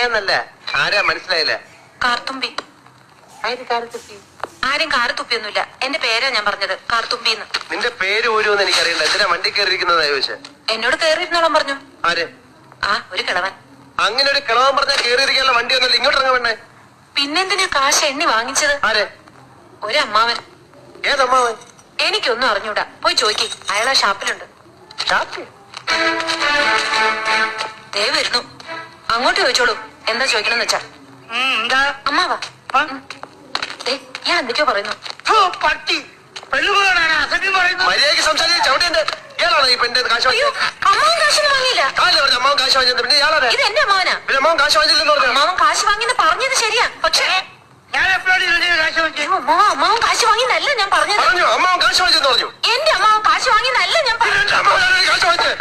എന്നല്ല ആരാ മനസ്സിലായില്ല. കാർത്തുമ്പി. ആരും കാറ് തുപ്പിയൊന്നുമില്ല. എന്റെ പേരാ ഞാൻ പറഞ്ഞത്, കാർത്തുമ്പിന്ന്. നിന്റെ പേര് ഊരുമെന്ന് എനിക്കറിയില്ല. എന്തിനാ വണ്ടി കയറിയിരിക്കുന്നതാ ചോദിച്ചേ? എന്നോട് കേറിയിരുന്നോളം പറഞ്ഞു. ആര്? ആ, ഒരു കിളവൻ. അങ്ങനെ ഒരു കിളവൻ പറഞ്ഞാൽ കയറിയിരിക്കാനുള്ള വണ്ടി ഒന്നല്ല, ഇങ്ങോട്ട് ഇറങ്ങാൻ വേണ്ടേ? പിന്നെന്തിനാ കാശ് എണ്ണി വാങ്ങിച്ചത്? ആര്? ഒരു അമ്മാവൻ. ഏതമ്മാവൻ? എനിക്കൊന്നും അറിഞ്ഞൂടാ, പോയി ചോദിക്ക്. അയാളാ ഷാപ്പിലുണ്ട്. ദേ വരുന്നു, അങ്ങോട്ട് ചോദിച്ചോളൂ. എന്താ ചോദിക്കണമെന്ന് വെച്ചാ. അമ്മാവാ, ഞാൻ എന്തൊക്കെയോ പറയുന്നു. മര്യാദയ്ക്ക് സംസാരിച്ച് ചവിട്ടേണ്ട. ഇയാളാണോ ഈ പെണ്ണിന്റെ കാശ് വാങ്ങിയത്? അമ്മാവൻ കാശൊന്നും വാങ്ങിയില്ല. അമ്മാവൻ കാശ് വാങ്ങിച്ചത് പിന്നെ ഇയാളാണ്. ഇത് എന്റെ അമ്മാവനാ. പിന്നെ അമ്മാവൻ കാശ് വാങ്ങിച്ചില്ലെന്ന് പറഞ്ഞു. അമ്മാവൻ കാശ് വാങ്ങിന്ന് പറഞ്ഞത് ശരിയാ, പക്ഷേ അമ്മാവൻ കാശ് വാങ്ങിന്നല്ല ഞാൻ പറഞ്ഞത്. പറഞ്ഞു അമ്മാവൻ കാശ് വാങ്ങിച്ചെന്ന് പറഞ്ഞു. എന്റെ അമ്മാവൻ കാശ് വാങ്ങിന്നല്ല ഞാൻ പറഞ്ഞത്. കാശ് വാങ്ങിച്ചത്